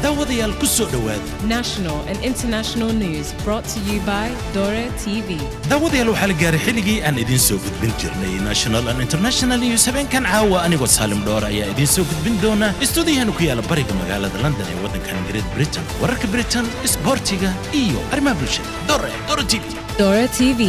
daawadayaal ku soo dhawaada National and international news brought to you by Dora TV. daawadayaal waxaa la gaaray xilligii aan idiin soo gudbin jirnay national and international news habeenkan caawa anigoo Saalim Dhoor ayaa idiin soo gudbin doona istuudiyahan ku yaala bariga magaalada London ee waddankan Great Britain wararka Britain isboortiga iyo arrimaha bulshada Dora TV Dora TV.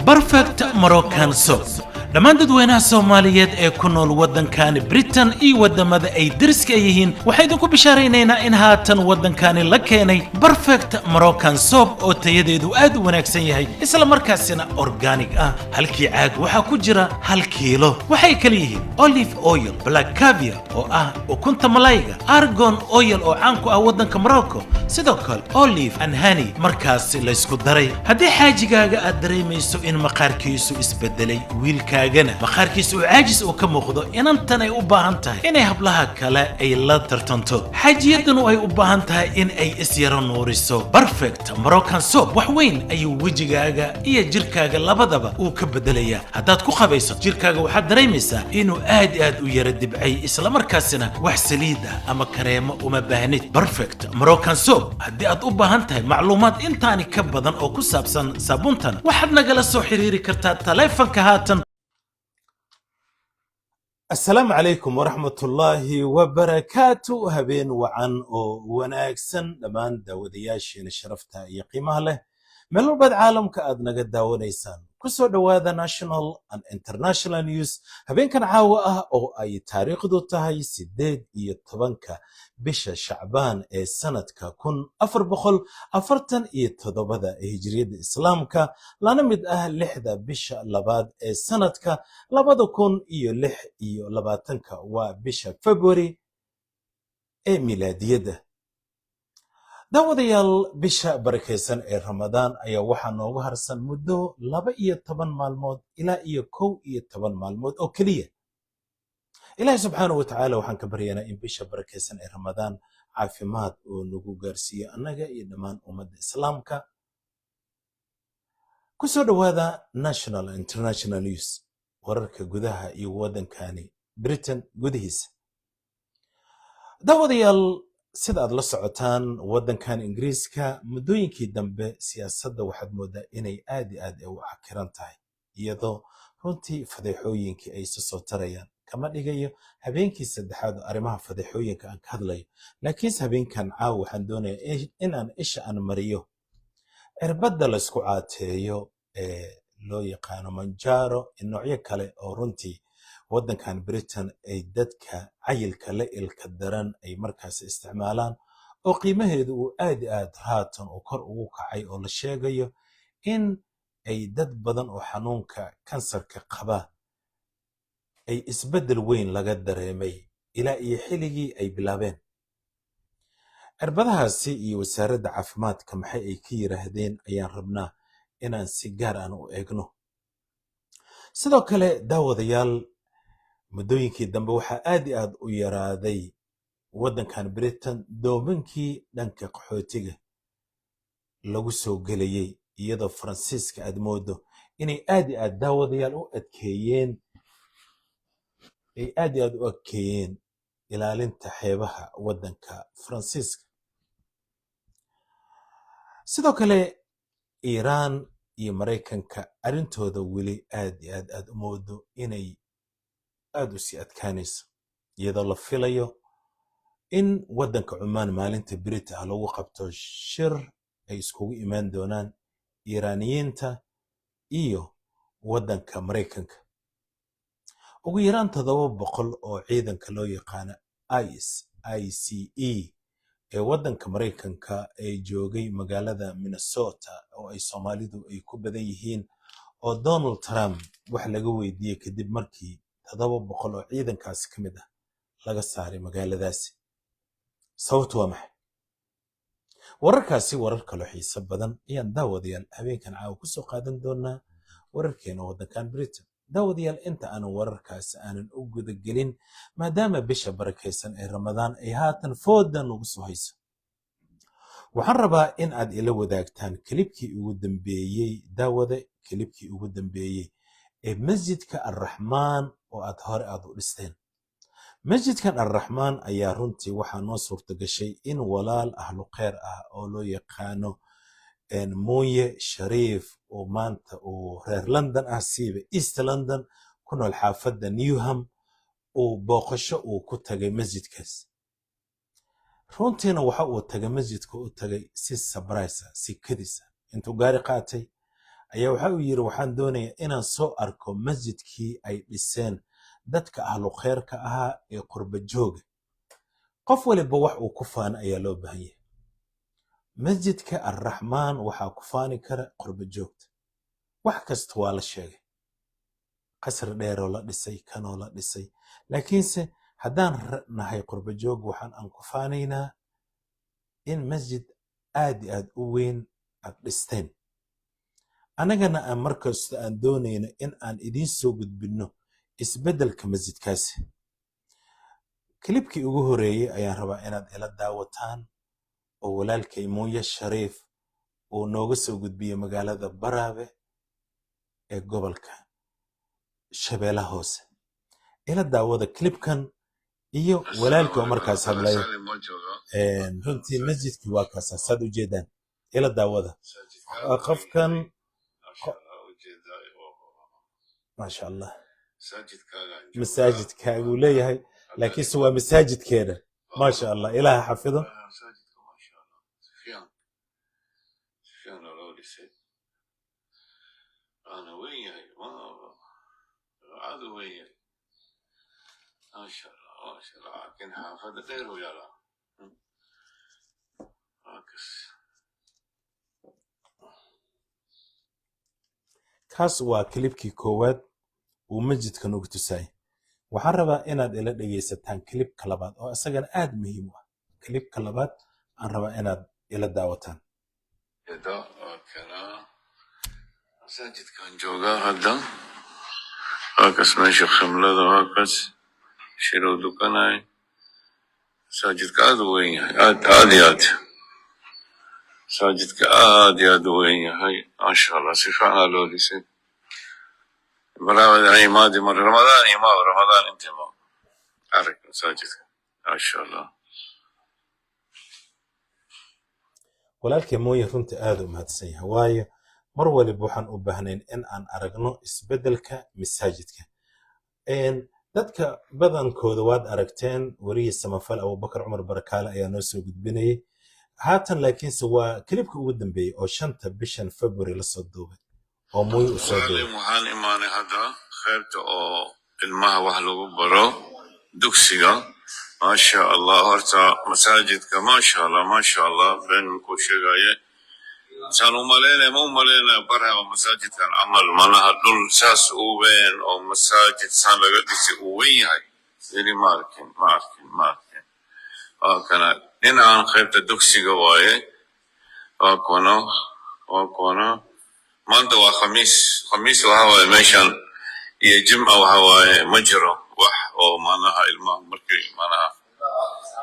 Perfect Moroccan sauce dhammaan dadweynaha Soomaaliyeed ee ku nool waddankan Britain iyo wadamada ay dariska yihiin waxay idinku bishaaraynaynaa in haatan waddankani la keenay Perfect Moroccan soup oo tayadeedu aad u wanaagsan yahay isla markaasina organic ah halkii caag waxa ku jira 1 kiilo waxay kala yihiin olive oil black caviar oo ah ukunta malayga argan oil oo caan ku ah waddanka Morocco sidoo kale olive and honey markaas la isku daray haddii xaajigaaga aad dareemayso in maqaarkiisu isbedelay wiilkaaga maqaarkiisu caajis oo ka muuqdo inantan ay u baahan tahay inay hablaha kale ay la tartanto xaajiyadanu ay u baahan tahay in ay isyaro nuuriso Perfect Moroccan soup wax weyn ayuu wajigaaga iyo jirkaaga labadaba uu ka bedelayaa haddaad ku qabayso jirkaaga waxaad dareemaysaa inuu aad u yara dibcay isla markaasina wax saliida ama kareemo uma baahnid Perfect Moroccan soup haddii aad u baahan tahay macluumaad intaani ka badan oo ku saabsan saabuuntan waxaad nagala soo xiriiri kartaa taleefanka haatan السلام عليكم ورحمة الله وبركاته هبين وعن وناكسن لمان داودياشين شرفتها يقيمها له ملو بد عالم كأدنا قد داونيسان كسو دوادا national and international news هبين كان عاوة أو أي تاريخ دو تهي سيديد طبانكا بشا شعبان سنة كون أفر بخل أفرتن تضبدا هجريد إسلامكا لانمد لحدا بشا لباد سنة لبادو كون لح لباتنكا وبشا فبوري ميلادية daawadayaal bisha barakeysan ee Ramadaan ayaa waxaa noogu harsan muddo 12 maalmood ilaa 11 maalmood oo kaliya Ilaahay subxaanahu wa ta'aala waxaan ka baryaynaa in bisha barakeysan ee Ramadaan caafimaad oo nagu gaarsiiyo annaga iyo dhammaan ummadda Islaamka ku soo dhawaada national and international news wararka gudaha iyo waddankani Britain gudihiisa daawadayaal sida aad la socotaan waddankan Ingiriiska muddooyinkii dambe siyaasadda waxaad moodaa inay aad u cakiran tahay iyadoo runtii fadeexooyinkii ay soo tarayaan kama dhigayo habeenkii saddexaad arrimaha fadeexooyinka aan ka hadlayo laakiin habeenkan caaw waxaan doonayaa in aan isha aan mariyo cirbadda la isku caateeyo ee loo yaqaano manjaro noocyo kale oo runtii waddankan Britain ay dadka cayilka la ilka daran ay markaas isticmaalaan oo qiimaheedu uu aad haatan oo kor ugu kacay oo la sheegayo in ay dad badan oo xanuunka kansarka qaba ay isbedel weyn laga dareemay ilaa iyo xilligii ay bilaabeen cirbadahaasi iyo wasaaradda caafimaadka maxay ay ka yiraahdeen ayaan rabnaa inaan si gaar ah u eegno sidoo kale daawadayaal muddooyinkii dambe waxaa aad u yaraaday waddankan Britain doomankii dhanka qaxootiga lagu soo gelayay iyadoo Faransiiska aad moodo inay aad daawadayaal u adkeeyeen ilaalinta xeebaha waddanka Faransiiska sidoo kale Iran iyo Mareykanka arintooda weli aad u moodo inay aad u sii adkaanayso iyadoo la filayo in waddanka Cumaan maalinta Berita lagu qabto shir ay iskugu imaan doonaan Iiraaniyiinta iyo waddanka Mareykanka ugu yaraan 700 oo ciidanka loo yaqaan ICE ee waddanka Mareykanka ay joogay magaalada Minnesota oo ay Soomaalidu ay ku badan yihiin oo Donald Trump wax laga weydiiyay kadib markii 700 oo ciidankaas ka mid ah laga saaray magaaladaasi sababtu waa maxay wararkaasi warar kale xiiso badan ayaan daawadayaal habeenkan caawa ku soo qaadan doonaa wararkeena waddankan Britain daawadayaal inta aan wararkaasi aanan u guda gelin maadaama bisha barakeysan ee Ramadaan ay haatan foodan ugu soo hayso waxaan rabaa in aad ila wadaagtaan klibkii ugu dambeeyay daawada klibkii ugu dambeeyay masjidka arraxmaan oo aad hore aad u dhisteen. masjidkan arraxmaan ayaa runtii waxaa noo suurta gashay in walaal ahlu kheyr ah oo loo yaqaano mooye shariif oo maanta uu reer london ah siiba east london ku nool xaafadda newham uu booqasho uu ku tagay masjidkaas. runtiina waxa uu tagay masjidka u tagay si sabraysa si kadisa intuu gaari qaatay ayaa waxa uu yiri waxaan doonayaa inaan soo arko masjidkii ay dhiseen dadka ahlu kheyrka ahaa ee qurba jooga. qof waliba wax uu ku faano ayaa loo baahan yahay. masjidka arraxmaan waxaa ku faani kara qurba joogta. wax kasta waa la sheegay, qasri dheeroo la dhisay, kanoo la dhisay, laakiinse haddaan nahay qurba joog waxaan aan ku faanaynaa in masjid aad iyo aad u weyn aad dhisteen. annagana aan markasta aan doonayno in aan idiin soo gudbinno isbeddelka masjidkaasi. kilibkii ugu horeeyey ayaan rabaa inaad ila daawataan oo walaalkay mooye shariif uu nooga soo gudbiyo magaalada baraabe ee gobolka shabeellaha hoose. ila daawada kilibkan iyo walaalka oo markaas hadlaya. runtii masjidkii waa kaasa saad ujeedaan. ila daawada qofkan maasha allah masaajidkaaguu leeyahay laakiinse waa masaajidkeeda maasha allah ilaaha xafido. لكن حافظ غير ويلا kaas waa kilibkii koowaad uu masjidkan ugu tusay. waxaan rabaa inaad ila dhegaysataan kilibka labaad oo isagana aad muhiim u ah. kilibka labaad aan rabaa inaad ila daawataan. masjidkan joogaa hadda halkaas meesha khimlada halkaas shiruu dukanay. masaajidka aad u weyn yahay aad iyo aad. masaajidka aad iyo aad u weyn yahay maasha allah si fiican loo dhisay. barnaamij imaadi mar ramadaan intii ma arag masaajidka maasha allah. walaalkay mooye runtii aad u mahadsan yahay waayo mar waliba waxaan u baahnayn in aan aragno isbeddelka masaajidka. dadka badankooda waad aragteen wariyii samafal abubakar cumar barakaale ayaa noo soo gudbinayay haatan, laakiinse waa kilibka ugu dambeeyey oo 5 bishan February la soo duubay oo mooye u soo duubay. waxaan imaanay hadda qaybta oo ilmaha wax lagu baro dugsiga maasha allah. horta masaajidka maasha allah been ku sheegaya saan u maleynaya baraha masaajidkan camal malaha dhul saas u weyn oo masaajid saan laga dhisay uu weyn yahay weli ma arkin. kana inaan qaybta dugsiga waaye. waa kuwana maanta waa khamiis waxa waaye meeshan iyo jimca waxa waaye ma jiro wax oo malaha ilmaha markii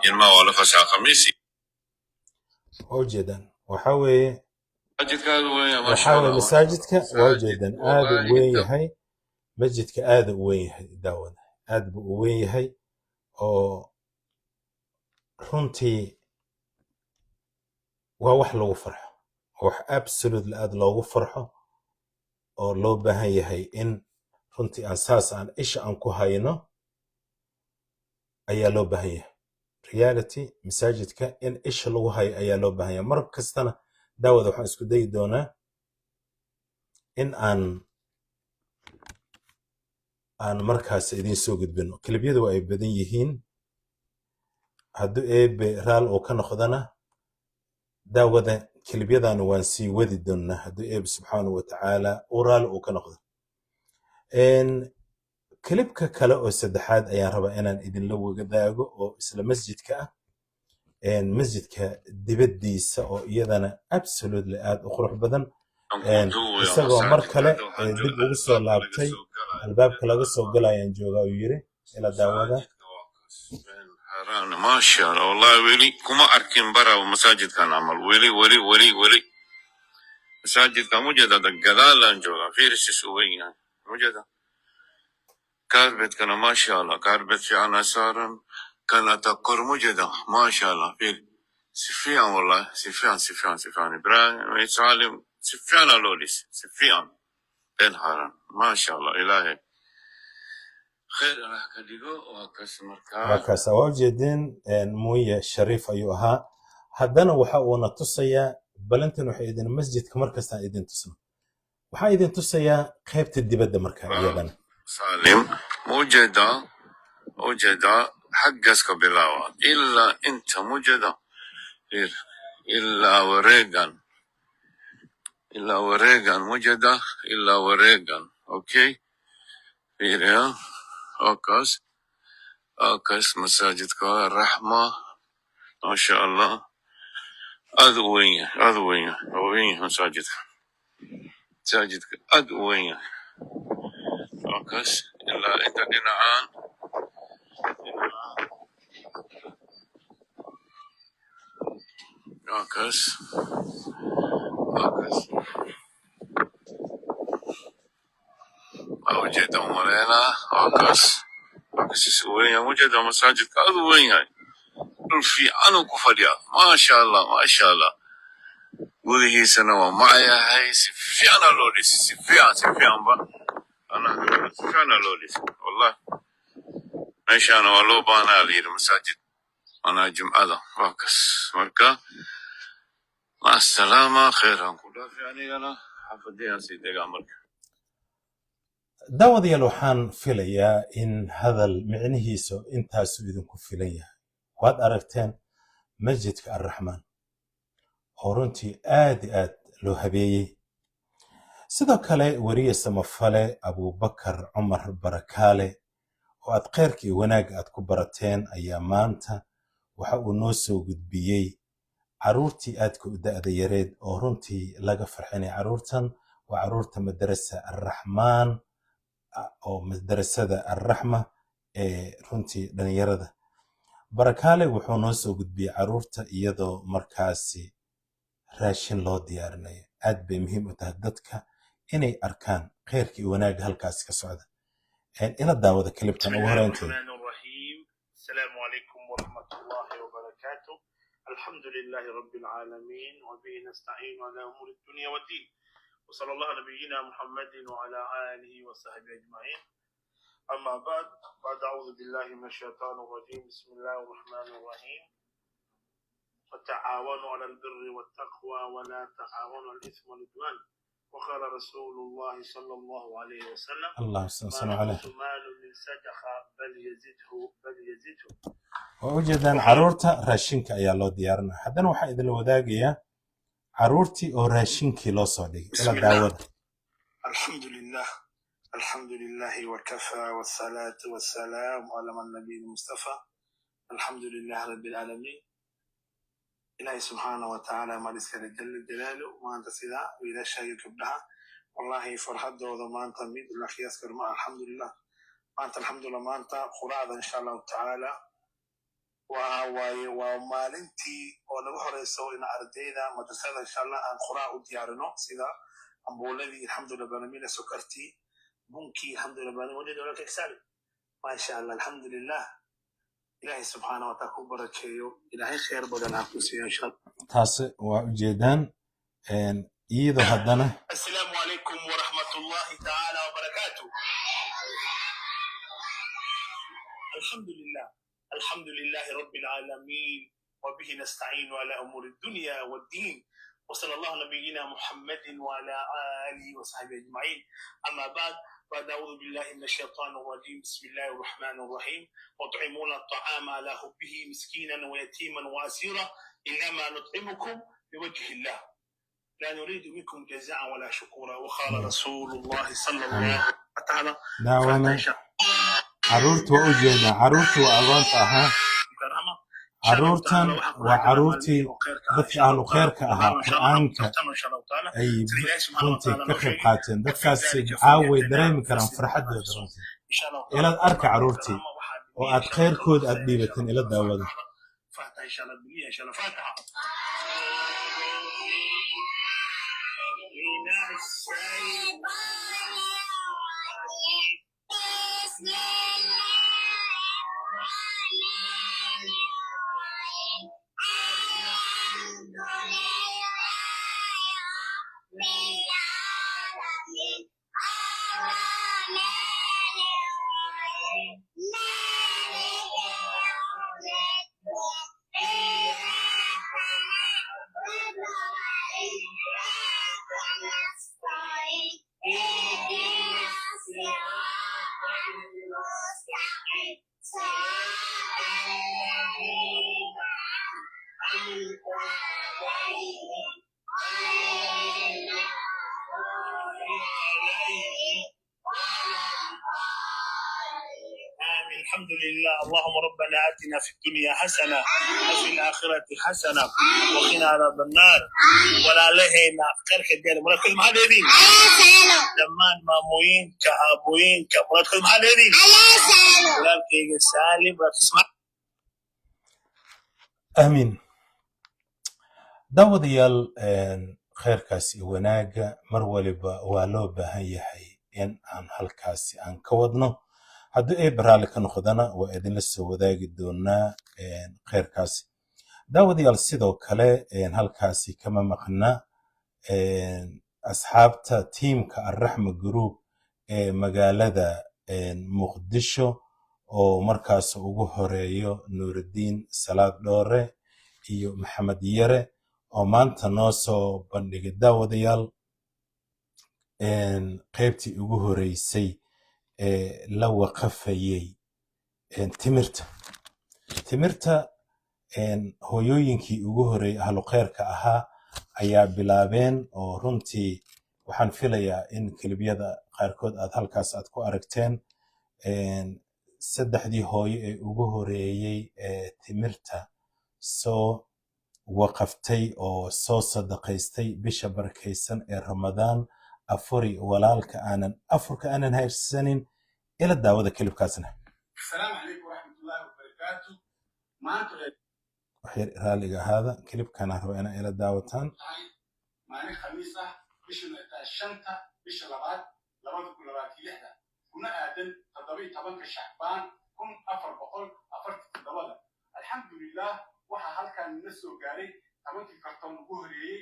ilmaha waa la fasaxa khamiis. ujeedaan waxa weeye masaajidka waa ujeedaan aad u weyn yahay. masjidka aad u weyn yahay daawada aad buu u weyn yahay oo runtii waa wax lagu farxo, wax absolutely aad loogu farxo oo loo baahan yahay in runtii aan saas aan isha aan ku hayno ayaa loo baahan yahay. reality masaajidka in isha lagu hayo ayaa loo baahan yahay. mar kastana daawada waxaan isku dayi doonaa in aan markaas idiin soo gudbino. kilibyadu ay badan yihiin. hadduu eebe raal uu ka noqdana daawada kilibyadana waan sii wadi doonaa hadduu eebe subxaanahu wa tacaala uu raal uu ka noqdo. kilibka kale oo saddexaad ayaan rabaa inaan idinla wadaago oo isla masjidka ah. masjidka dibaddiisa oo iyadana absolutely aad u qurux badan. isagoo mar kale dib ugu soo laabtay albaabka laga soo galayaan jooga uu yiri ila daawada. maasha allah wallahi weli kuma arkin bara masaajidkan camal weli masaajidka mujadada gadaalan jooga fiirsis u weyn yahay وجد كاربت كان ما شاء الله كاربت في عناصر كانت أقر مجدة ما شاء الله في سفيان والله سفيان إبراهيم سالم سفيان لوليس سفيان بنهارا ما شاء الله إلهي خير أنا كديجو وكسمر markaas waa ujeedeen muuye shariif ayuu ahaa haddana waxa uuna tusayaa balantan waxay idin masjidka markastaan idin tusno waxaa idin tusayaa qaybta dibadda markaa iyadana سالم وجد حقك بلاوة إلا أنت مجدة إلا وريغان مجدة إلا وريغان أوكي فيريا أوكس مساجدك الرحمة ما شاء الله أذوية مساجدك أذوية أوكس إلا أنت دينعان أوكس أوجد أمرينا أوكس سوية وجد مساجد كأذوية في عنو كفريا ما شاء الله وذي سنوات معي هاي سفيان لوليس سفيان با أنا سفيان لوليس والله ما شاء الله ولو بانا لي المساجد أنا جمعة أوكس مركا مع السلامة خيرا كلها في يعني أنا حفظيها سيدي أمرك daawadayaal waxaan filayaa in hadal micnihiisu intaasu idinku filan yahay waad aragteen masjidka arraxmaan oo runtii aad i aad loo habeeyey sidoo kale wariye samafale abubakar cumar barakaale oo aad khayrka iyo wanaagga aad ku barateen ayaa maanta waxa uu noo soo gudbiyey caruurtii aadka u da'da yareed oo runtii laga farxinay caruurtan waa caruurta madarasa arraxmaan oo madarasada arraxma ee runtii dhalinyarada barakaale wuxuu noo soo gudbiyey caruurta iyadoo markaasi raashin loo diyaarinayo aad bay muhiim u tahay dadka inay arkaan khayrka iyo wanaagga halkaasi ka socda ila daawada kalibtan ugu horeynteeda السلام عليكم ورحمة الله وبركاته الحمد لله رب العالمين وبه نستعين على أمور الدنيا والدين وصلى الله على نبينا محمد وعلى آله وصحبه أجمعين أما بعد أعوذ بالله من الشيطان الرجيم بسم الله الرحمن الرحيم وتعاونوا على البر والتقوى ولا تعاونوا على الإثم والعدوان وقال رسول الله صلى الله عليه وسلم الله يستنصر عليه مال من صدقة بل يزده ووجدان caruurta raashinka ayaa loo diyaarinaa haddana waxaa idin wadaagayaa caruurtii oo raashinkii loo soo dhigay ila daawada الحمد لله وكفى والصلاة والسلام على من النبي المصطفى الحمد لله رب العالمين إلهي سبحانه وتعالى ما رزق جل جلاله ما أنت سيدا وإذا شيء كبرها والله فرحة دوذا ما أنت ميد الله يذكر ما الحمد لله ما أنت الحمد لله ما أنت قرآن إن شاء الله تعالى ومالنتي ونروح رئيسو إن أردينا مدرسة إن شاء الله أن قرآن ديارنا سيدا أمبولدي الحمد لله بنامين سكرتي بنكي الحمد لله بنامين ولد ولا كسال ما شاء الله الحمد لله إلهي سبحانه وتعالى بركيو إلهي خير بدل عقوسي إن شاء الله taasi waa ujeedaan iyadoo haddana السلام عليكم ورحمة الله تعالى وبركاته الحمد لله رب العالمين وبه نستعين على أمور الدنيا والدين وصلى الله نبينا محمد وعلى آله وصحبه أجمعين أما بعد أعوذ بالله من الشيطان الرجيم بسم الله الرحمن الرحيم وطعمون الطعام على حبه مسكينا ويتيما وأسيرا إنما نطعمكم بوجه الله لا نريد منكم جزاء ولا شكورا وقال رسول الله صلى الله عليه وسلم daawana caruurta waa ujeedaa caruurtii waa agoonta ahaa caruurtan waa caruurtii dadka ahlu khayrka ahaa qur'aanka ay runtii ka qayb qaateen dadkaasi caaway dareemi karaan farxaddooda runtii ilaad arka caruurtii oo aad khayrkooda aad dhiibateen ila daawada الحمد لله. اللهم ربنا آتنا في الدنيا حسنة وفي الآخرة حسنة وقنا عذاب النار ولا لهينا خير كدير مركز مع هذه لما ماموين كأبوين كمركز مع هذه ولا كي سالم وتسمع آمين. daawadayaal khayrkaas iyo wanaaga mar waliba waa loo baahan yahay in aan halkaasi aan ka wadno haddii ay baraali ka noqdana waa idinla soo wadaagi doonaa khayrkaasi daawadayaal sidoo kale halkaasi kama maqna asxaabta tiimka arraxma group ee magaalada muqdisho oo markaas ugu horeeyo nuurudiin salaad dhoore iyo maxamed yare oo maanta noo soo bandhigay daawadayaal qaybtii ugu horeysay ee la waqafayay timirta hooyooyinkii ugu horeeyay ahlu khayrka ahaa ayaa bilaabeen oo runtii waxaan filayaa in kelibyada qaarkood aad halkaas aad ku aragteen saddexdii hooyo ee ugu horeeyey ee timirta soo waqaftay oo soo sadaqaystay bisha barakaysan ee ramadaan afuri walaalka afurka aanan haysanin ila daawada kelibkaasna السلام عليكم ورحمة الله وبركاته. ما أنتم waxyar raaliga ahaada kelibkana raba inaa ila daawataan مالك خميسة بش الشنطة بش لبعض كل لبعض لحدة كنا آدم تضبي طبعا كشعبان كن أفر بقول أفرت تضبلا الحمد لله وها هل كان نسو جاري طبعا كرتون جهري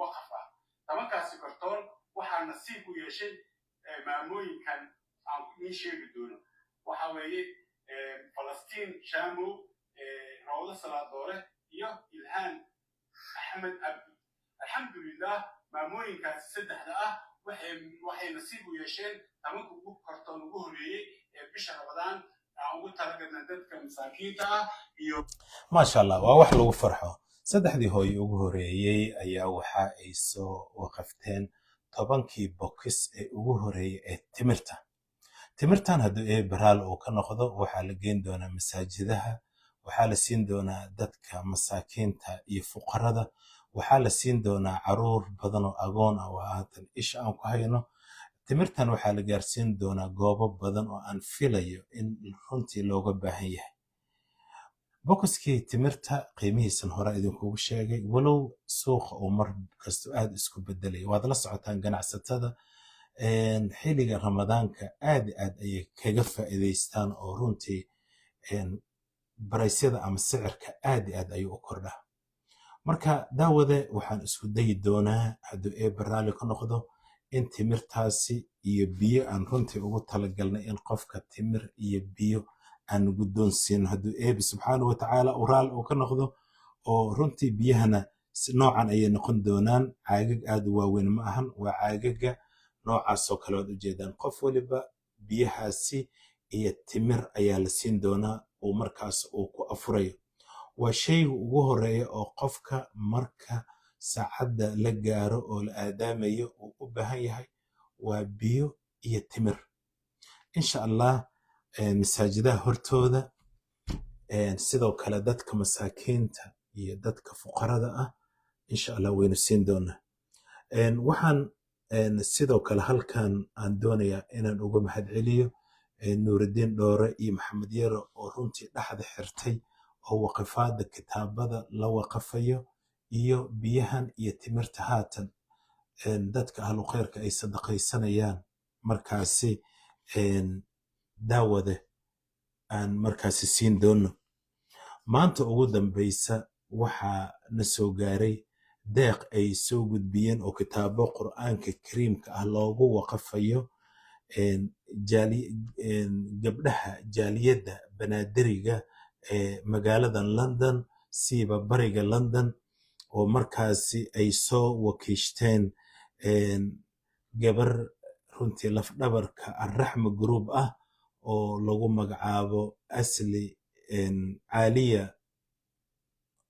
وقفة طبعا كاسي كرتون وها نصيب ويشين معمول كان عم يشي بدونه وحوالي فلسطين شامو روضة صلاة دورة يا إلهام أحمد عبد الحمد لله معمولين كان سدح لقاه وحي نصيبه يشين تمام كوب كرتون جهري بش رمضان عمود ترجمنا ذلك مساكين ما شاء الله waa wax lagu farxo saddexdii hooyo ugu horeeyay ayaa waxa ay soo waqafteen 10kii box ee ugu horeeyay ee timirtan haddii ay baraal oo ka noqdo waxaa la geyn doonaa masaajidaha waxaa la siin doonaa dadka masaakiinta iyo fuqarada waxaa la siin doonaa caruur badan oo agoon ah oo haatan isha aan ku hayno timirtan waxaa la gaarsiin doonaa goobo badan oo aan filayo in runtii looga baahan yahay bokoskii timirta qiimihiisan hore idinkugu sheegay walow suuqa uu mar kasto aad isku bedelay waad la socotaan ganacsatada xilliga ramadaanka aad ayay kaga faa'iidaystaan oo runtii baraysyada ama sicirka aad ayuu u kordhaa marka daawade waxaan isku dayi doonaa hadduu ee baraali ka noqdo in timirtaasi iyo biyo aan runtii ugu talagalnay in qofka timir iyo biyo aan guddoonsiino hadduu eebi subxaanahu watacaala uraal uu ka noqdo oo runtii biyahana noocan ayay noqon doonaan caagag aad u waaweyn ma ahan waa caagaga noocaasoo kale waad ujeedaan qof waliba biyahaasi iyo timir ayaa la siin doonaa uu markaas uu ku afurayo waa shayga ugu horeeya oo qofka marka saacadda la gaaro oo la aadaamayo uu u baahan yahay waa biyo iyo timir insha allah masaajidaha hortooda sidoo kale dadka masaakiinta iyo dadka fuqarada ah insha allah waynu siin doonaa waxaan sidoo kale halkan aan doonayaa inaan uga mahadceliyo nuurudiin dhoore iyo maxamed yare oo runtii dhexda xirtay oo waqafaada kitaabada la waqafayo iyo biyahan iyo timirta haatan dadka ahlu khayrka ay sadaqaysanayaan markaasi daawade aan markaasi siin doono maanta ugu dambaysa waxaa na soo gaaray deeq ay soo gudbiyeen oo kitaabo qur'aanka kariimka ah loogu waqafayo gabdhaha jaaliyadda banaadiriga ee magaalada London siiba bariga London oo markaasi ay soo wakiishteen gabar runtii lafdhabarka arraxma group ah oo lagu magacaabo asli caaliya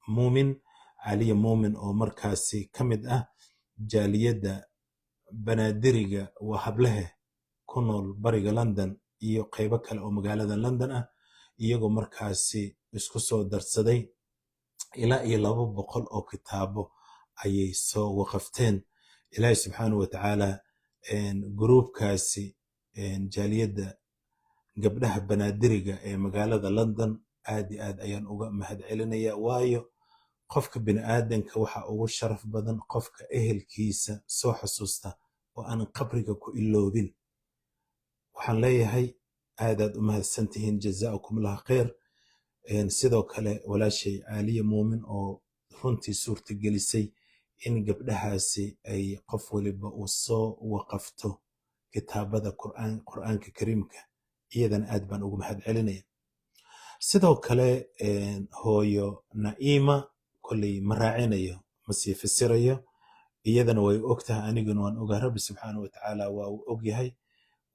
muumin oo markaasi ka mid ah jaaliyadda banaadiriga waa hablehe ku nool bariga London iyo qaybo kale oo magaalada London ah iyagoo markaasi isku soo darsaday ilaa iyo 200 oo kitaabo ayay soo waqafteen. ilaahay subxaanahu watacaala gruubkaasi jaaliyadda gabdhaha banaadiriga ee magaalada London aad iyo aad ayaan uga mahadcelinayaa, waayo qofka bini'aadanka waxa ugu sharaf badan qofka ehelkiisa soo xasuusta oo aan qabriga ku iloobin. waxaan leeyahay aadaad u mahadsantihiin, jazaakum allah khayr. sidoo kale walaashay caaliya muumin oo runtii suurta gelisay in gabdhahaasi ay qof waliba uu soo waqafto kitaabada qur'aanka kariimka, iyadana aad baan ugu mahadcelinaya. sidoo kale hooyo Naima kolley ma raacinayo masii fasirayo, iyadana way ogtahay, aniguna waan ogaa, rabbi subxaanahu watacaala waa uu ogyahay.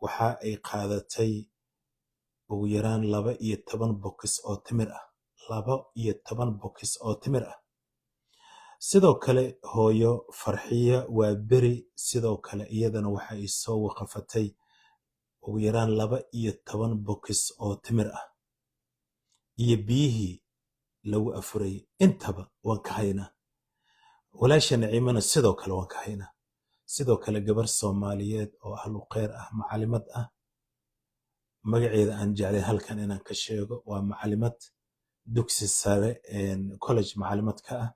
waxa ay qaadatay ugu yaraan 12 bokis oo timir ah, 12 bokis oo timir ah. sidoo kale hooyo Farxiya waa beri, sidoo kale iyadana waxa ay soo waqafatay ugu yaraan 12 bokis oo timir ah iyo biyihii lagu afuray, intaba waan ka haynaa. walaasha Naciimana sidoo kale waan ka haynaa. sidoo kale gabar Soomaaliyeed oo ahlu khayr ah, macalimad ah, magaceeda aan jeclay halkan inaan ka sheego, waa macalimad dugsi sare college macalimad ka ah.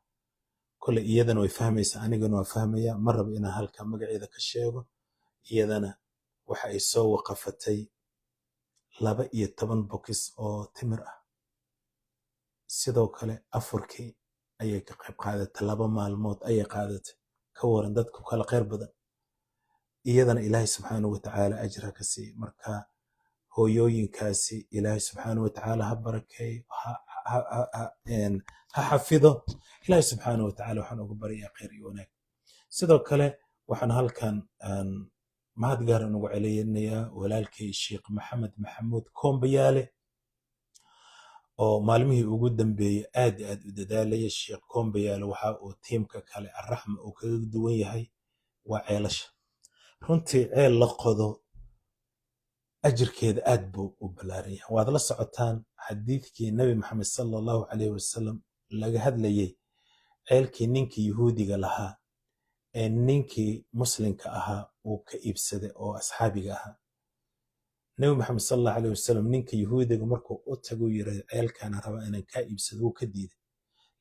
kole iyadana way fahmaysaa, anigana waa fahmaya, ma rabo inaan halkan magaceeda ka sheego. iyadana waxa ay soo waqafatay 12 bokis oo timir ah. sidoo kale afurkii ayay ka qayb qaadatay, 2 maalmood ayay qaadatay. ka waran dadku kala khayr badan. iyadana ilaahay subxaanahu watacaala ajra ka siiy. marka hooyooyinkaasi ilaahay subxaanahu watacaala ha barakeeyo, ha xafido. ilaahay subxaanahu watacaala waxaan ugu baryaa khayr iyo wanaag. sidoo kale waxaan halkan mahad gaar ugu celinayaa walaalkay Sheekh Maxamed Maxamuud Kombayaale oo maalmihii ugu dambeeyay aad iyo aad u dadaalaya. Sheekh Kombayaale waxa uu tiimka kale Arraxma uu kaga duwan yahay waa ceelasha. runtii ceel la qodo ajirkeeda aad buu u ballaaran yahay. waad la socotaan xadiidkii Nabi Maxamed sallallahu alayhi wasallam laga hadlayay ceelkii ninkii Yahuudiga lahaa ee ninkii muslimka ahaa uu ka iibsaday oo asxaabiga ahaa. Nabi Maxamed sallallahu alayhi wasallam ninka Yahuudiga markuu u tago yiraahdo ceelkaan raba inaan ka iibsado, wuu ka diiday.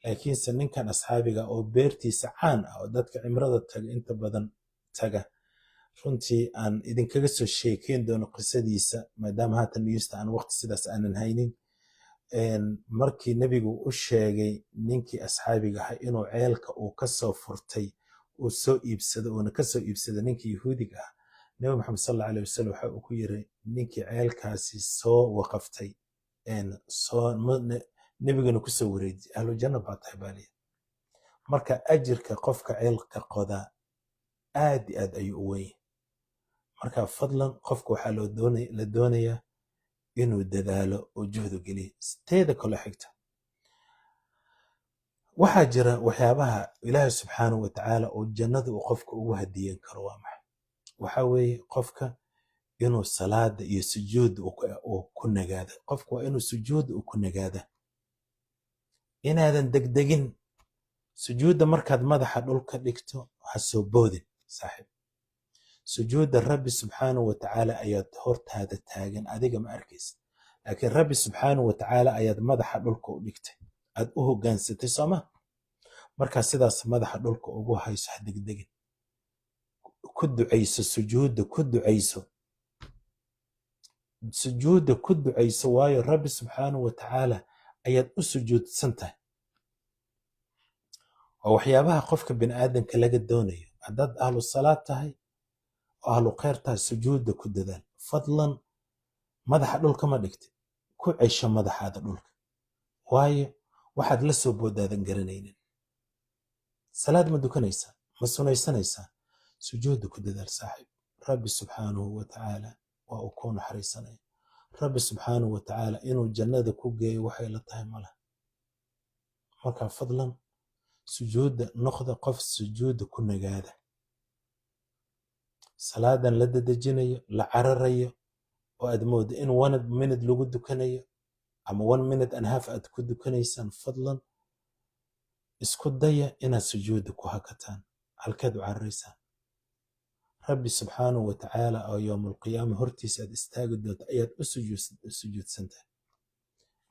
laakiinse ninkan asxaabiga oo beertiisa caan ah oo dadka cimrada taga inta badan taga, runtii aan idinkaga soo sheekeyn doono qisadiisa maadaama haatan niyuusta aan waqti sidaas aanan haynin. markii nabigu u sheegay ninkii asxaabiga ahaa inuu ceelka uu ka soo furtay uu soo iibsado, uuna ka soo iibsado ninkii Yahuudiga ah, Nabi Maxamed sallallahu alayhi wasallam waxa uu ku yiri ninkii ceelkaasi soo waqaftay nabigana ku soo wareejiyay, ahlu janna baa tahay baaliya. marka ajirka qofka ceelka qoda aad iyo aad ayuu u weyn. marka fadlan qofka waxaa la doonayaa inuu dadaalo oo juhdo geliyo. teeda kale xigta waxaa jira waxyaabaha ilaahay subxaanahu watacaala oo jannada uu qofka ugu hadiyen karo. waa maxay? waxa weeye qofka inuu salaada iyo sujuudda uu ku nagaado. qofka waa inuu sujuudda uu ku nagaada, inaadan degdegin. sujuudda markaad madaxa dhulka dhigto ha soo boodin saaxiib. sujuudda rabbi subxaanahu watacaala ayaad hortaada taagan, adiga ma arkaysa, laakiin rabbi subxaanahu watacaala ayaad madaxa dhulka u dhigtay, aad u hogaansatay sooma. markaa sidaas madaxa dhulka ugu hayso, ha degdegin, ku ducayso. sujuudda ku ducayso, sujuudda ku ducayso, waayo rabbi subxaanahu watacaala ayaad u sujuudsan tahay. waa waxyaabaha qofka bini'aadanka laga doonayo. haddaad ahlu salaad tahay oo ahlu khayr tahay, sujuudda ku dadaal. fadlan madaxa dhulka ma dhigtay, ku cesho madaxaada dhulka, waayo waxaad la soo boodaadan garanaynin. salaad ma dukanaysaa, ma sunaysanaysaa, sujuudda ku dadaal saaxiib. rabbi subxaanahu watacaala waa uu kuu naxariisanaya. rabbi subxaanahu watacaala inuu jannada ku geeyo waxay la tahay ma laha. marka fadlan sujuudda noqda qof sujuudda ku nagaada. salaadan la dadejinayo, la cararayo, oo aad moodo in 1 minute lagu dukanayo ama 1 minute and a half aad ku dukanaysaan, fadlan isku daya inaad sujuudda ku hakataan. halkeed u cararaysaan? rabbi subxaanahu wa tacaala oo yowmulqiyaama hortiisa aad istaagi doonto ayaad u sujuudsan tahay.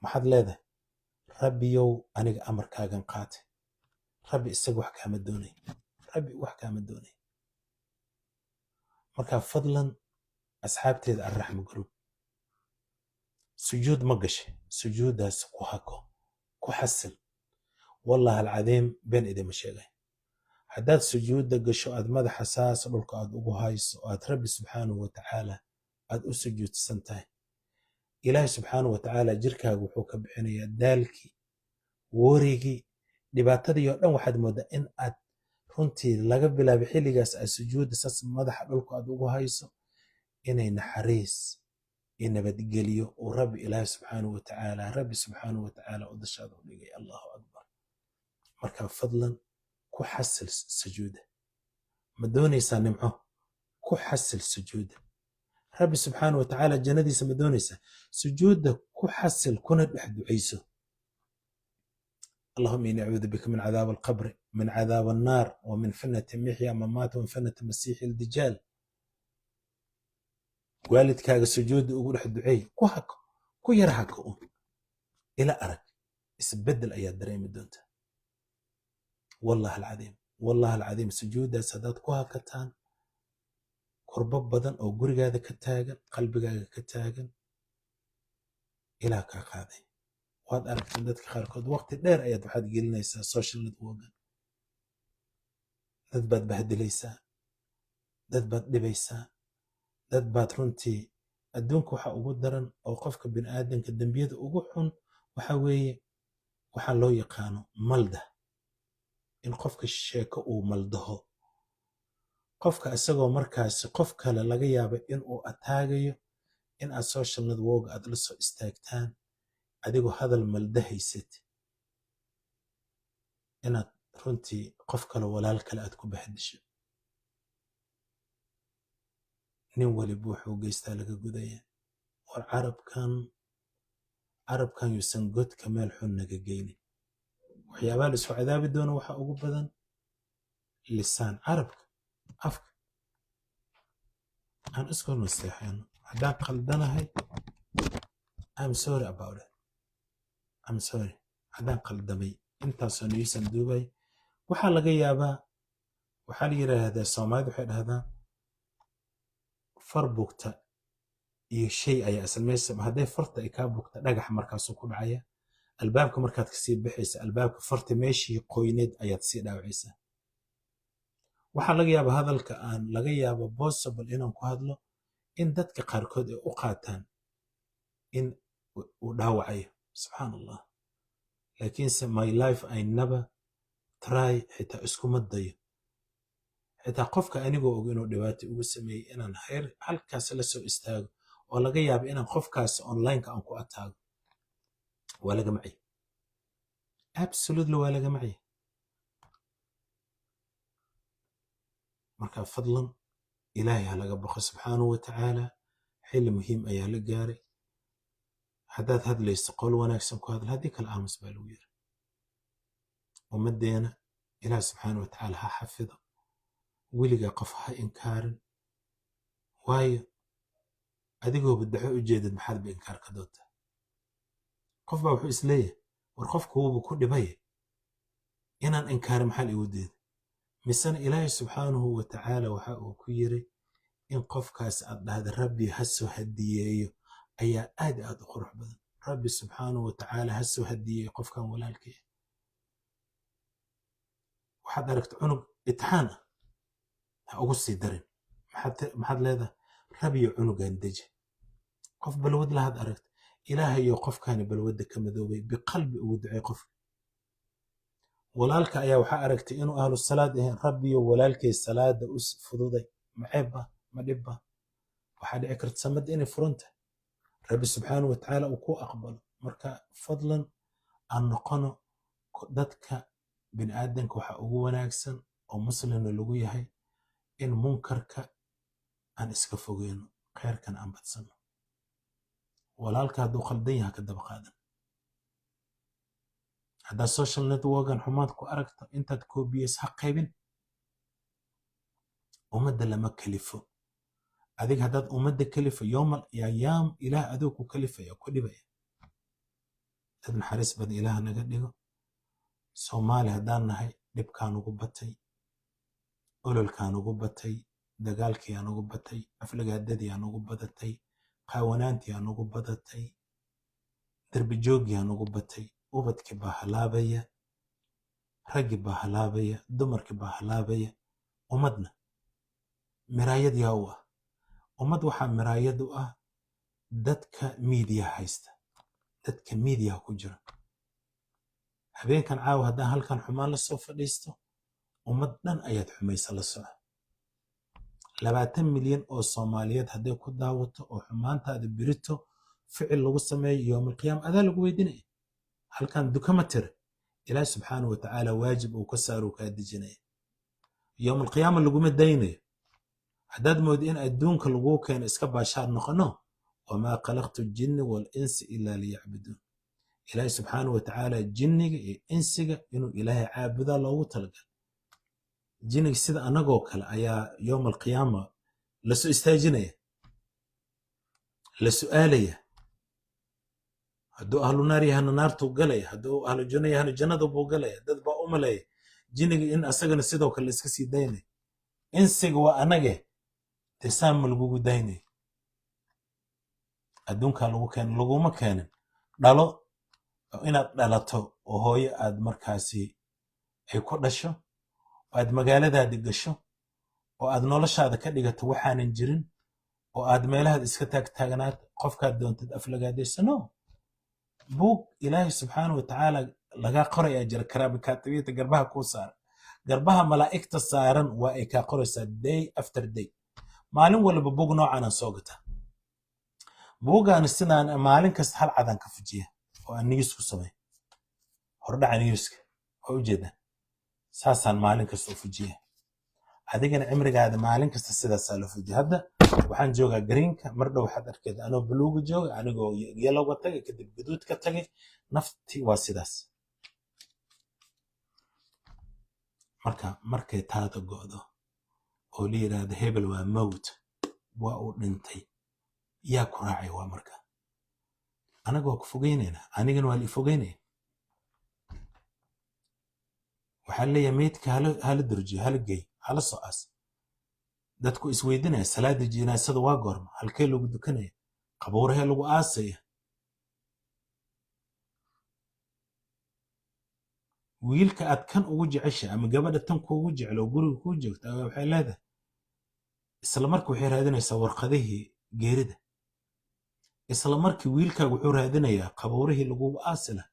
maxaad leedahay? rabbiyow aniga amarkaagan qaatay. rabbi isaga wax kaama doonay. rabbi wax kaama doonay. marka fadlan asxaabteeda arraxma group sujuud ma gashay, sujuuddaas ku hako, ku xasil. wallahi alcadiim been idima sheegay. haddaad sujuudda gasho aad madaxa saas dhulka aad ugu hayso oo aad rabbi subxaanahu wa tacaala aad u sujuudsan tahay, ilaahay subxaanahu wa tacaala jirkaaga wuxuu ka bixinayaa daalkii, warigii, dhibaatadii oo dhan. waxaad moodaa in aad runtii laga bilaabay xilligaas aad sujuudda saas madaxa dhulka aad ugu hayso inay naxariis iyo nabadgeliyo uu rabbi ilaahay subxaanahu wa tacaala u dashaada u dhigay. allahu akbar. marka fadlan ku xasil sujuuda. ma doonaysaa nimco? ku xasil sujuuda. rabbi subxaanahu wa tacaala jannadiisa ma doonaysaa? sujuudda ku xasil kuna dhex ducayso. اللهم إني أعوذ بك من عذاب القبر من عذاب النار ومن فتنة المحيا والممات ومن فتنة المسيح الدجال. والدكaaga sujuud ugu dhex duceey, ku hako, ku yara hako ila arag isbedel ayaa dareemi doonta. wallahi alcadiim sujuuddaas haddaad ku hakataan, kurbo badan oo gurigaada ka taagan, qalbigaaga ka taagan, ilaa kaa qaaday. waad aragteen dadka qaarkood waqti dheer ayaad waxaad gelinaysaa social network. dad baad bahdilaysaa, dad baad dhibaysaa, dad baad runtii adduunka waxa ugu daran oo qofka bini'aadanka dembiyada ugu xun waxa weeye waxaa loo yaqaano malda, in qofka sheeko uu maldaho. qofka isagoo markaasi qof kale laga yaaba inuu ataagayo, in aad social network aad la soo istaagtaan adigoo hadal maldahaysad, inaad runtii qof kale walaal kale aad ku bahdisho. nin waliba wuxuu geystaa laga gudaya. war carabkan yuusan godka meel xun naga geynin. waxyaabaha la isku cadaabi doono waxaa ugu badan lisaan, carabka, afka. aan isku naseexayno. haddaan qaldanahay I'm sorry about it. I'm sorry. haddaan qaldamay intaasoo niyeysan duubay. waxaa laga yaabaa, waxaa la yidhaahdaa Soomaalidu waxay dhahdaa far bugta iyo shay ayaa ismaysa. hadday farta ay kaa bugta dhagax markaasuu ku dhacaya. albaabka markaad kasii baxaysa, albaabka farta meeshii qoyneed ayaad sii dhaawacaysaa. waxaa laga yaabaa hadalka aan laga yaabo possible inaan ku hadlo in dadka qaarkood ay u qaataan in uu dhaawacayo. subxaan allah. laakiinse my life I never try, xitaa iskuma dayo. xitaa qofka anigoo og inuu dhibaato ugu sameeyey inaan halkaas la soo istaago oo laga yaabo inaan qofkaas online-ka aan ku ataago, waa laga macay. absolutely waa laga macay. marka fadlan ilaahay ha laga baqo subxaanahu wa tacaala. xilli muhiim ayaa la gaaray. haddaad hadlayso qol wanaagsan ku hadal, haddii kale aamus baa lagu yiri. ummaddeena ilaah subxaanahu wa tacaala ha xafido. weligaa qof ha inkaarin, waayo adigoo badaxo u jeedad maxaad ba inkaar ka doontaa? qof baa wuxuu isleeyahay war qofka wuuba ku dhibay inaan inkaarin maxaa igu deeda. misena ilaahay subxaanahu wa tacaala waxa uu ku yiri in qofkaas aad dhahda rabbi ha soo hadiyeeyo ayaa aad u qurux badan. rabbi subxaanahu wa tacaala ha soo hadiyeeyo qofkan walaalkay. waxaad aragta cunug itixaan ah, ha ugu sii darin. maxaad leedahay? rabiyo cunugan deji. qof balwad lahaad aragta, ilaahayo qofkaani balwadda ka madoobay, biqalbi ugu ducay qof. walaalka ayaa waxaa aragtay inuu ahlu salaad ahayn, rabbiyo walaalkay salaada u fududay. maxeebba ma dhibba? waxaa dhici karta samada inay furan tahay, rabbi subxaanahu wa tacaala uu ku aqbalo. marka fadlan aan noqono dadka bini'aadanka waxa ugu wanaagsan oo muslimna lagu yahay in munkarka aan iska fogeyno, khayrkan aan badsano. walaalka hadduu khaldan yaha ka daba qaadan haddaad social networkan xumaad ku aragto intaad koobiyeys ha qaybin ummadda lama kalifo adig haddaad ummadda kalifo yoomal yayaam ilaah adoo ku kalifaya ku dhibaya dad naxariis badan ilaah naga dhigo soomaali haddaan nahay dhibkaan ugu batay ololkaan ugu batay dagaalkiiaan ugu batay aflagaadadiiaan ugu badatay qaawanaantiiaan ugu badatay derbijoogiaan ugu batay ubadkii baa halaabaya raggii baa halaabaya dumarkii baa halaabaya ummadna miraayad yaa u ah ummad waxaa miraayad u ah dadka miidiyaha haysta dadka miidiyaha ku jira habeenkan caawa haddaan halkan xumaan la soo fadhiisto ummad dhan ayaad xumaysa la soco 20 milyan oo soomaaliyeed hadday ku daawato oo xumaantaada birito ficil lagu sameeyo yoomalqiyaama adaa lagu weydinaya halkan dukama tira ilaah subxaana wa tacaala waajib uu ka saaruu kaa dejinaya yoomalqiyaama laguma daynayo haddaad moodo in adduunka laguu keeno iska baashaar noqono wamaa khalaqtu ljinni waalinsi ilaa liyacbuduun ilaahi subxaana wa tacaala jinniga iyo insiga inuu ilaahay caabudaa loogu talagal jinniga sida annagoo kale ayaa yowm alqiyaama la soo istaajinaya la su'aalaya hadduu ahlu naar yahana naartuu galaya hadduu ahlu janno yahana jannada buu galaya dad baa u malaya jinniga in asagana sidoo kale iska sii daynaya insiga waa annage tisaama lagugu daynaya adduunkaa lagu keenay laguma keenin dhalo inaad dhalato oo hooyo aad markaasi ay ku dhasho oo aad magaaladaadi gasho oo aad noloshaada ka dhigato waxaanan jirin oo aad meelahaad iska taagtaagnaad qofkaad doontad aflagaadaysano buug ilaahay subxaana wa tacaala lagaa qorayaa jira karaabikaatibiyata garbaha kuu saaran garbaha malaa'igta saaran waa ay kaa qoraysaa day after day maalin walba buug noocaanaan soo gataa buugaani sidaan maalin kasta hal cadaan ka fujiya oo aan niyus ku samay hordhaca niyuska waa ujeedaan saasaan maalin kasta u fujiya adigana cimrigaada maalin kasta sidaasaa loo fujiya hadda waxaan joogaa greenka mar dhow waxaad arkeed anoo buluuga jooga anigoo yelowga tagay kadib guduudka tagay naftii waa sidaas markay taada go'do oo la yidhaahdo hebel waa mowt waa uu dhintay yaa ku raacay waa marka anaga waa ku fogeynaynaa anigana waa la ifogeynaya waxaa leeyahay meydka hala durjiyo hala gey hala soo aas dadku isweydinaya salaada jinaasada waa goorma halkee lagu dukanaya qabuurahee lagu aasaya wiilka aad kan ugu jecesha ama gabadha tan kuugu jecel oo guriga kuu joogta waxay leedahay isla markii waxay raadinaysaa warqadihii geerida isla markii wiilkaaga wuxuu raadinayaa qabuurihii lagugu aasi lahaa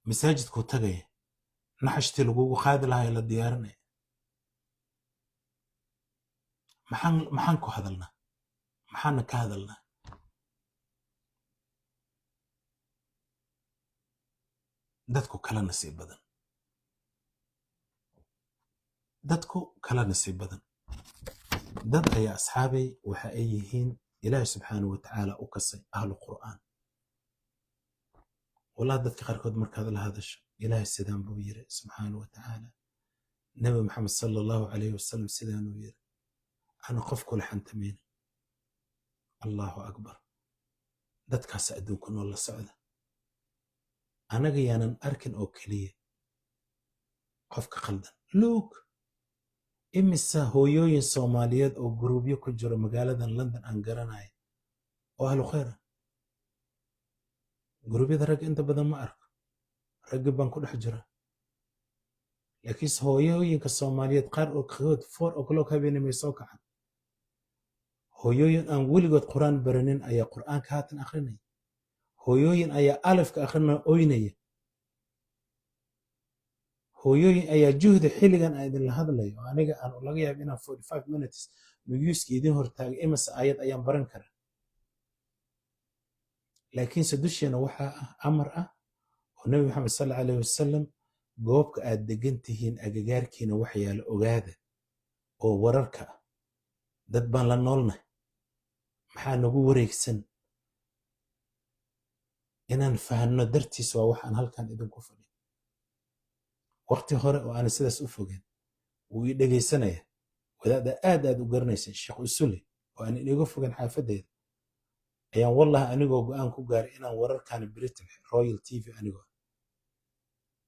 masaajidkuu tagaya naxashtii lagugu qaadi lahaa la diyaarinaya maxaan ku hadalnaa maxaana ka hadalnaa dadku kala nasiib badan dad ayaa asxaabay waxa ay yihiin ilaahi subxaanahu watacaala u kasay ahlu qur'aan wallahi dadka qaarkood markaad la hadasho ilaahi sidaan buu yiri subxaanahu watacaala nabi maxamed sala allahu calayhi wasalam sidaanuu yiri ana qof kula xantamayna allahu akbar dadkaas adduunku nool la socda anaga yaanan arkin oo keliya qofka qaldan loog imisa hooyooyin soomaaliyeed oo guruubyo ku jiro magaaladan london aan garanaya oo ahlu khayra guruubyada ragga inta badan ma arko raggi baan ku dhex jira laakiinse hooyooyinka soomaaliyeed qaar oo qagood 4 o'clock habeenimay soo kacan hooyooyin aan weligood qur'aan baranin ayaa qur'aanka haatan akhrinaya hooyooyin ayaa alifka akhrina oynaya hooyooyin ayaa juhdi xilligan aan idinla hadlayo aniga aan laga yaabo inaan 45 minutes nuyuuska idin hortaagay imase ayad ayaan baran karaa laakiinse dusheena waxaa amar ah oo nabi maxamed sal allahu alayhi wasalam goobka aad degan tihiin agagaarkiina wax yaala ogaada oo wararka ah dad baan la noolnahay maxaa nagu wareegsan inaan fahanno dartiis waa waxaan halkan idinku fadhin. waqti hore oo aan sidaas u fogeen wuu ii dhegaysanaya wadaada aad u garanaysa sheekh usuli oo aan iniga fogan xaafadeeda ayaan wallahi anigoo go'aan ku gaaray inaan wararkan Britain Royal TV anigoo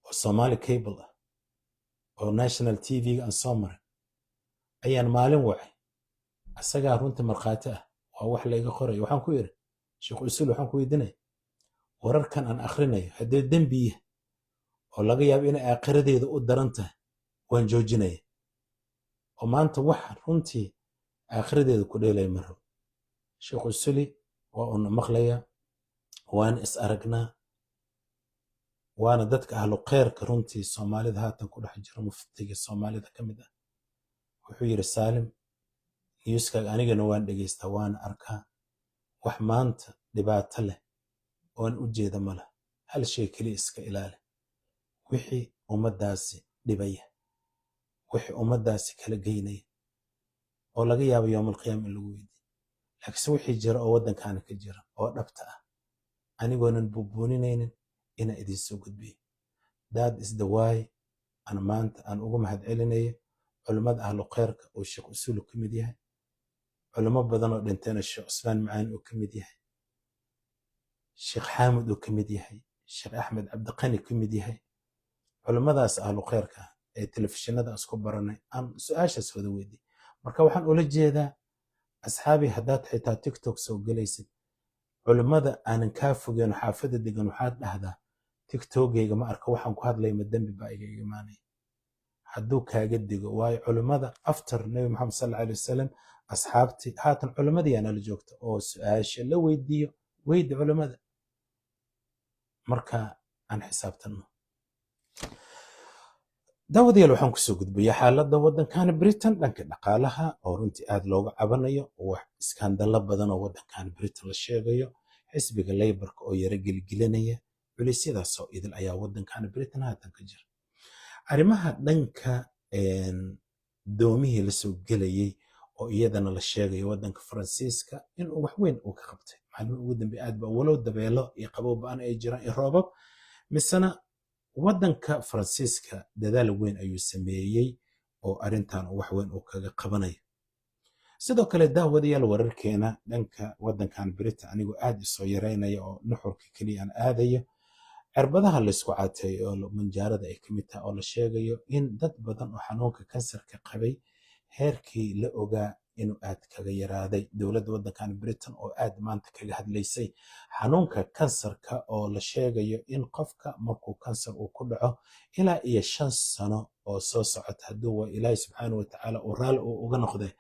oo Somali Cable ah oo National TV aan soo maray ayaan maalin wacay asagaa runtii markhaati ah waa wax la iga qoray waxaan ku yiri sheekh usuli waxaan ku weydiinay wararkan aan akhrinayo haddii dambi oo laga yaabo in aakhiradeeda u daran tahay waan joojinaya oo maanta wax runtii aakhiradeeda ku dheelay maro sheekh usuli waa uu maqlaya waan is aragnaa waana dadka ahlu khayrka runtii Soomaalida haatan ku dhex jira muftiga Soomaalida kamid ah wuxuu yiri Saalim newska anigana waan dhageystaa waan arkaa wax maanta dhibaato leh oo aan u jeeda mala hal shay kaliya iska ilaali wixii ummadaasi dhibaya wixii ummadaasi kala geynaya oo laga yaabo yawmal qiyaama in lagu weydiiyo laakiin wixii jira oo wadankan ka jira oo dhabta ah anigoonan buubuuninaynin ina idin soo gudbiyo that is the why ana maanta aan ugu mahad celinayo culimada ahlu khayrka oo sheekh usuli ka mid yahay culimo badan oo dhinteena sheekh Usmaan Macaan oo ka mid yahay sheekh Xaamud oo ka mid yahay sheekh Axmed Cabdiqani ka mid yahay culimadaas ahlu khayrka ee telefishinada isku baranay aan su'aashaas wada weydiiyay marka waxaan ula jeedaa asxaabi haddaad xitaa TikTok soo galaysid culimada aanan kaa fogeen xaafada degan waxaad dhahdaa TikTokgayga ma arka waxaan ku hadlay ma dambi baa iga imaanay hadduu kaaga digo waayo culimada after nabi Muhammad sallallahu alayhi wasallam asxaabti haatan culimadii aan la joogto oo su'aasha la weydiiyo weydi culimada marka aan xisaabtano daawadayaal waxaan kusoo gudbaya xaaladda waddankan Britain dhanka dhaqaalaha oo runtii aad looga cabanayo wax iskaandalo badan oo waddankan Britain la sheegayo xisbiga Labourka oo yara gelgelinaya culisyadaas oo idil ayaa waddankan Britain haatan ka jira arrimaha dhanka doomihii la soo gelayay oo iyadana la sheegayo waddanka Faransiiska in wax weyn uu ka qabtay maalin ugu dambe aad ba walow dabeelo iyo qabow baan ay jiraan iyo roobab misana waddanka Faransiiska dadaal weyn ayuu sameeyay oo arintan wax weyn uu kaga qabanayo sidoo kale daawadayaal wararkeena dhanka waddankan Britain anigu aad isoo yareynaya oo nuxurka kaliya aan aadayo cirbadaha la isku caatay oo manjaarada ay kamid tahay oo la sheegayo in dad badan oo xanuunka kansarka qabay heerkii la ogaa inuu aad kaga yaraaday dowladda waddankan Britain oo aad maanta kaga hadlaysay xanuunka kansarka oo la sheegayo in qofka markuu kansar uu ku dhaco ilaa iyo 5 sano oo soo socota hadduu waa Ilaahay subxaanahu wa tacaala uu raali uga noqday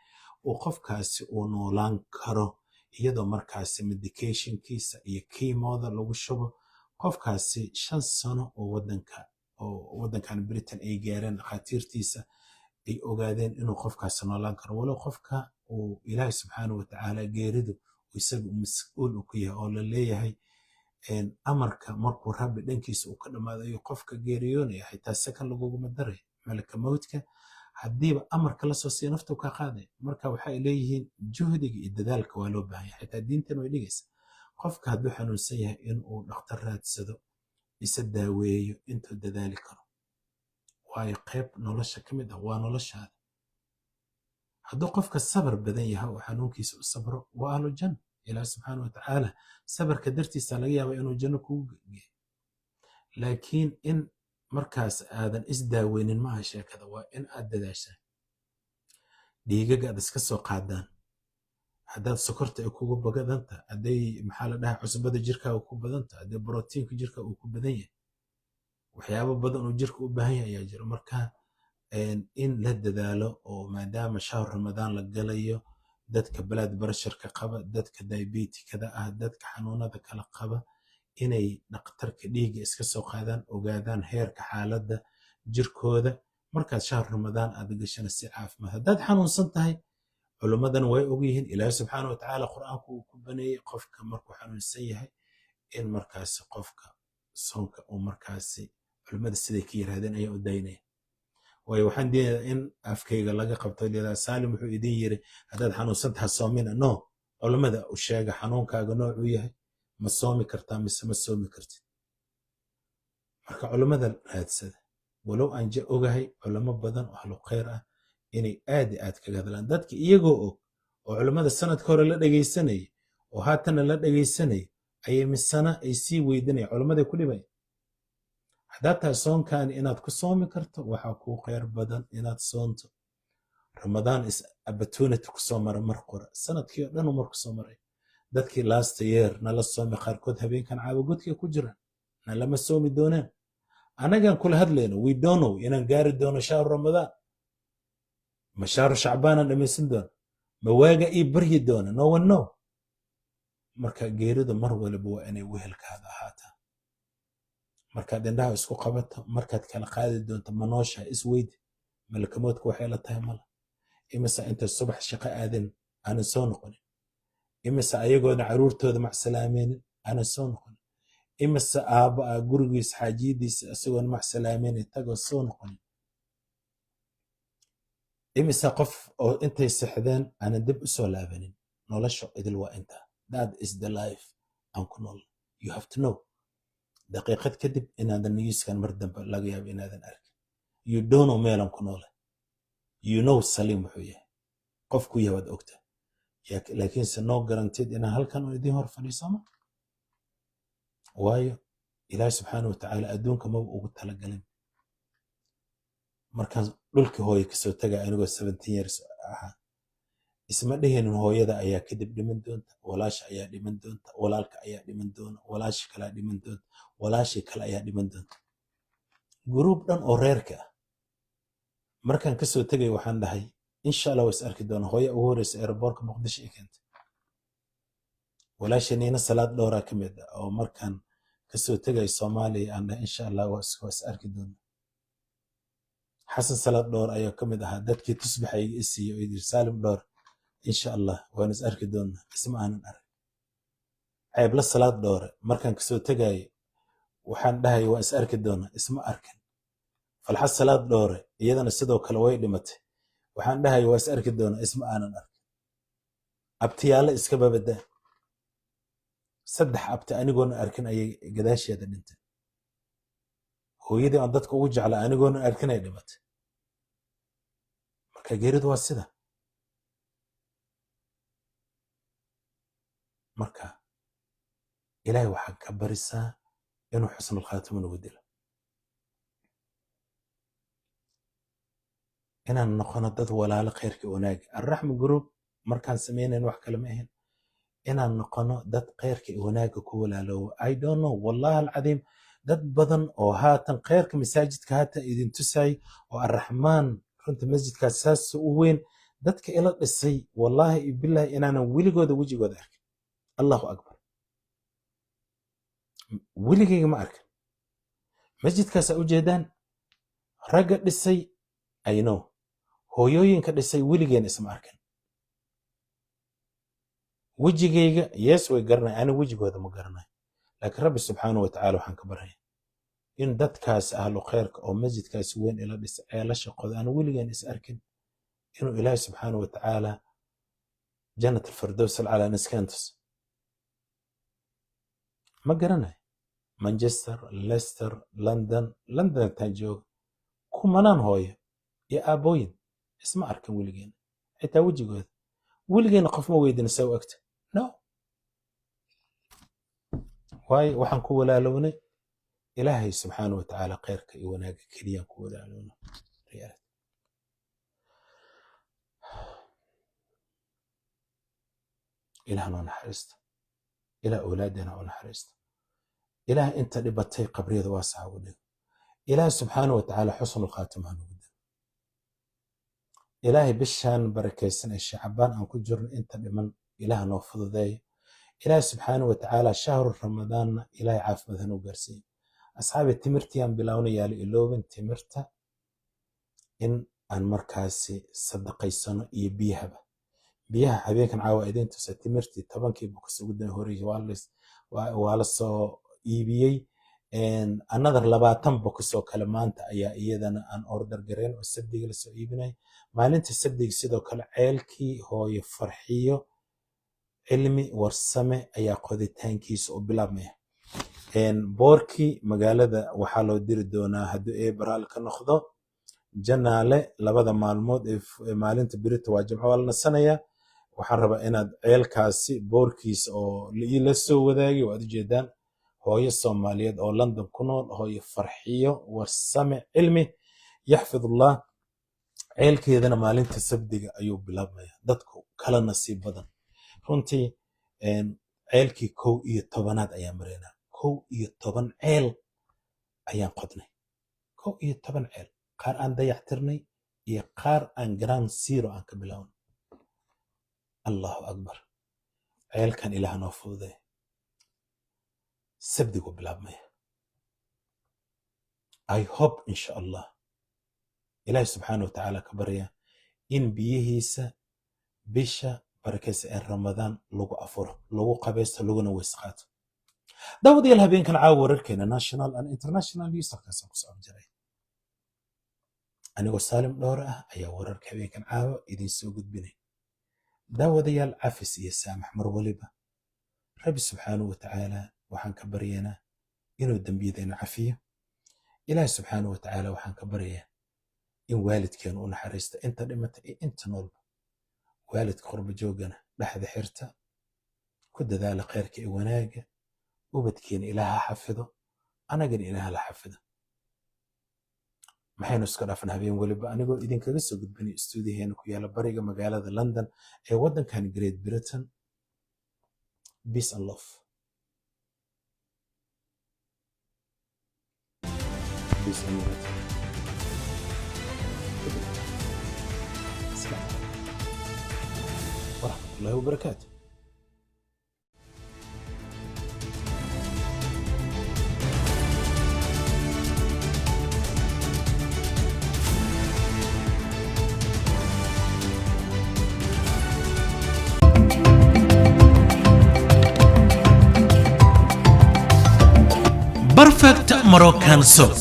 uu qofkaasi uu noolaan karo iyadoo markaasi medicationkiisa iyo kiimooda lagu shubo qofkaasi 5 sano oo waddankan Britain ay gaareen dhakhaatiirtiisa ay ogaadeen inuu qofkaasi noolaan karo walow qofka uu Ilaahay subxaanahu wa tacaala geeridu isagu mas'uul ku yahay oo la leeyahay amarka markuu rabbi dhankiisa uu ka dhamaado ayuu qofka geeriyoonaya xitaa sakan laguguma daray malaka mawdka haddiiba amarka la soo siiyo naftu ka qaaday marka waxay leeyihiin juhdiga iyo dadaalka waa loo baahan yahay xitaa diintan way dhigaysaa qofka hadduu xanuunsan yahay inuu dhakhtar raadsado isa daaweeyo intuu dadaali karo waayo qayb nolosha ka mid ah waa noloshaada hadduu qofka sabar badan yahay oo xanuunkiisa u sabro waa ahlu janna ilaahi subxaanahu wa tacaala sabarka dartiisa laga yaaba inuu janno kugu geeyo laakiin in markaas aadan isdaaweynin maaha sheekada waa in aad dadaashaa dhiigaga aad iska soo qaadaan haddaad sokorta ay kugu badanta hadday maxaa la dhahaa cusbada jirkaaga ku badanta hadday borotiinka jirka uu ku badan yahay waxyaabo badan oo jirka u baahan yahay ayaa jira marka in la dadaalo oo maadaama shahr ramadaan la galayo dadka blood pressure-ka qaba dadka diabetic-kada ah dadka xanuunada kala qaba inay dhakhtarka dhiigga iska soo qaadaan ogaadaan heerka xaaladda jirkooda markaad shahr ramadaan aad gashana si caafimaad haddaad xanuunsan tahay culimmadan way ogyihiin ilaahay subxaanahu wa tacaala qur'aanku uu ku baneeyey qofka markuu xanuunsan yahay in markaasi qofka soonka uu markaasi culimmada siday ka yiraahdeen ayaa u daynaya waayo waxaan deenayaa in afkayga laga qabto leedahay Saalim wuxuu idin yiri haddaad xanuunsan tahay soomina no culimmada u sheega xanuunkaaga noocuu yahay ma soomi kartaa mise ma soomi kartid marka culimmada raadsada walow aan ogahay culimo badan oo ahlu khayr ah inay aad iyo aad kaga hadlaan dadka iyagoo og oo culimmada sanadka hore la dhegaysanayay oo haatana la dhegaysanaya ayay misana ay sii weydinaya culimmaday ku dhibaya haddaad tahay soonkaani inaad ku soomi karto waxaa kuu khayr badan inaad soonto ramadaan is opportunity ku soo mara mar qura sanadkii oo dhan uu mar ku soo maray dadkii last year nala soomay qaarkood habeenkan caawagodkii ku jiraan na lama soomi doonaan anagaan kula hadlayno we don't know inaan gaari doono shahru ramadaan ma shahru shacbaanaan dhamaysan doono ma waaga ii baryi doona no one know marka geeridu mar waliba waa inay wehelkaada ahaataa markaad indhaha isku qabato markaad kala qaadi doonto manoosha isweydi malakamoodka waxay la tahay mala imisa intay subax shaqo aadin aanan soo noqonin imisa ayagoona caruurtooda macsalaamaynin aanan soo noqonin imisa aabba ah gurigiisa xaajiyadiisa isagoona macsalaamaynin tagoo soo noqonin imisa qof oo intay sexdeen aanan dib u soo laabanin nolosha idil waa intaa that is the life aan ku nool you have to know daqiiqad kadib inaadan niyiskan mar dambe laga yaabo inaadan arkin you don't know meelan ku noole you know saliim wuxuu yahay qofku yahay waad ogta laakiinse no guaranteed inaan halkan oo idiin hor fadhiisano waayo ilaahi subxaana watacaala adduunka maba ugu talagalin markaan dhulkii hooye kasoo tagay anigoo 17 years ahaa isma dhehinin hooyada ayaa kadib dhiman doonta walaasha ayaa dhiman doonta walaalka ayaa dhiman doona walaashi kale ayaa dhiman doonta walaashii kale ayaa dhiman doonta guruub dhan oo reerka ah markaan kasoo tegay waxaan dhahay insha allah waa is arki doona hooya ugu horeysa aeroboortka muqdisho ay keentay walaasha niina salaad dhowraa ka mid ah oo markaan kasoo tegay soomaaliya aan dhahay insha allah waa is arki doona xasan salaad dhowr ayaa ka mid ahaa dadkii tusbaxa iga isiiyey oo yidhi saalim dhowr insha allah waan is arki doonaa isma aanan arag ceebla salaad dhowre markaan kasoo tegayay waxaan dhahay waan is arki doonaa isma arkin falxad salaad dhowre iyadana sidoo kale way dhimatay waxaan dhahay waa is arki doonaa isma aanan arkin abtiyaale iska babadaa 3 abti anigoona arkin ayay gadaasheeda dhintay hooyadii aan dadka ugu jecla anigoona arkin ay dhimatay marka geeridu waa sida marka ilaahay waxaan ka barisaa inuu xusnul khaatimo nagu dilo inaan noqono dad walaalo khayrka wanaag arraxma group markaan samaynayn wax kale ma ahayn inaan noqono dad khayrka wanaaga ku walaaloowo I don't know wallahi alcadiim dad badan oo haatan khayrka masaajidka haatan idin tusay oo arraxmaan runta masjidkaas saas u weyn dadka ila dhisay wallahi billahi inaanan weligooda wejigooda arkin allahu akbar weligayga ma arkin masjidkaasa u jeedaan ragga dhisay I know hooyooyinka dhisay weligeen isma arkin wejigayga yes way garanay ana wejigooda ma garanay laakiin rabbi subxaanahu watacaala waxaan ka baraya in dadkaas ahlu khayrka oo masjidkaas weyn ila dhisay ee la shaqooda ana weligeen is arkin inuu ilaahi subxaanahu watacaala jannat alfirdows alcalaa niskantus ma garanay manchester leicester london taan jooga kumanaan hooyo iyo aabooyin isma arkin weligeen xitaa wejigooda weligeena qof ma weydin saa u agta no waayo waxaan ku walaalownay ilaahay subxaana watacaala khayrka iyo wanaaga keliyaan ku walaalowna ilaah noo naxariista ilaah awlaadeena oo naxariista ilaah inta dhibatay qabriyada waasaca ugu dhigo ilaah subxaana watacaala xusnul khaatima ha nugu diro ilaahay bishaan barakaysan ee shacbaan aan ku jirno inta dhiman ilaah noo fududeeyo ilaahay subxaana watacaala shahru ramadaanna ilaahay caafimaad ha noo gaarsiiyo asxaabi timirtiaan bilowna yaala iloobin timirta in aan markaasi sadaqaysano iyo biyaha habeenkan caawa idin tusa timirtii 10kii boqos ugu dan horeeyay waa la soo iibiyey another 20 boqos oo kale maanta ayaa iyadana aan order gareyn oo sabdiga la soo iibinay maalinta sabdiga sidoo kale ceelkii hooyo farxiyo cilmi warsame ayaa qoditaankiisa u bilaabmaya boorkii magaalada waxaa loo diri doonaa hadduu eebaraal ka noqdo janaale labada maalmood ee maalinta birita waa jimco waa la nasanaya waxaan rabaa inaad ceelkaasi boorkiisa oo la soo wadaagay waad ujeedaan hooyo Soomaaliyeed oo London ku nool hooyo Farxiyo warsame cilmi yaxfidullah ceelkeedana maalinta sabdiga ayuu bilaabmaya dadku kala nasiib badan runtii ceelkii 11aad ayaa mareynaa 11 ceel ayaan qodnay 11 ceel qaar aan dayactirnay iyo qaar aan ground zero aan ka bilaabnay allahu akbar ceelkan ilaah noo fududay sabdigu bilaabmaya I hope insha Allah ilaahi subxaanahu wa tacaala ka barya in biyihiisa bisha barakaysa ee ramadaan lagu afuro lagu qabaysto laguna weysqaato daawadayaal habeenkan caawa wararkeena national and international news halkaasaan ku socon jiray anigoo saalim dhowr ah ayaa wararka habeenkan caawa idiin soo gudbinay daawadayaal cafis iyo saamax mar waliba rabbi subxaanahu wa tacaala waxaan ka baryaynaa inuu dembiyadeenna cafiyo ilaahi subxaanahu wa tacaala waxaan ka baryayaa in waalidkeenu u naxariisto inta dhimata iyo inta noolba waalidka qurba joogana dhexda xirta ku dadaala khayrka iyo wanaaga ubadkeena ilaaha xafido anagana ilaaha la xafido maxaynu iska dhaafan habeen waliba anigoo idinkaga soo gudbinay istuudiyaheena ku yaala bariga magaalada London ee waddankan Great Britain peace and love peace and love ورحمة الله وبركاته Perfect Moroccan Soap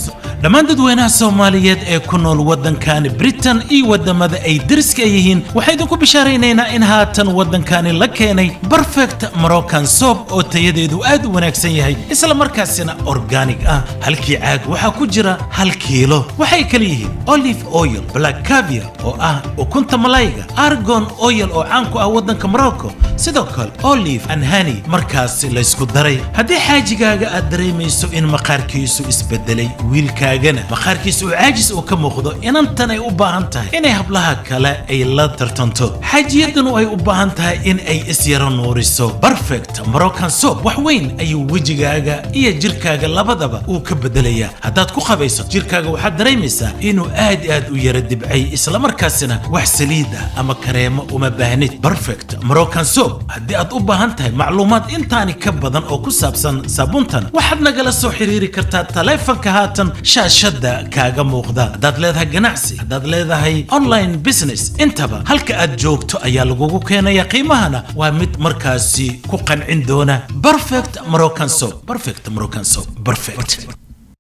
dhammaan dadweynaha Soomaaliyeed ee ku nool waddankan Britain iyo wadamada ay deriska yihiin waxay idinku bishaaraynaynaa in haatan waddankani la keenay Perfect Moroccan Soap oo tayadeedu aad u wanaagsan yahay isla markaasina organic ah halkii caag waxa ku jira 1 kiilo waxay kala yihiin olive oil black caviar oo ah ukunta malayga argan oil oo caan ku ah waddanka Morocco sidoo kale olive and honey markaas la isku daray haddii xaajigaaga aad dareemayso in maqaarkiisu isbedelay wiilka maqaarkiisu caajis oo ka muuqdo inantan ay u baahan tahay inay hablaha kale ay la tartanto xaajiyadanu ay u baahan tahay in ay isyaro nuuriso Perfect Moroccan Soap wax weyn ayuu wajigaaga iyo jirkaaga labadaba uu ka bedelayaa haddaad ku qabayso jirkaaga waxaad dareemaysaa inuu aad u yara dibcay isla markaasina wax saliida ama kareemo uma baahnid Perfect Moroccan Soap haddii aad u baahan tahay macluumaad intaani ka badan oo ku saabsan saabuuntan waxaad nagala soo xiriiri kartaa taleefanka haatan shaashada kaaga muuqda hadaad leedahay ganacsi hadaad leedahay online business intaba halka aad joogto ayaa lagugu keenaya qiimahana waa mid markaasi ku qancin doona Perfect Moroccan Soap Perfect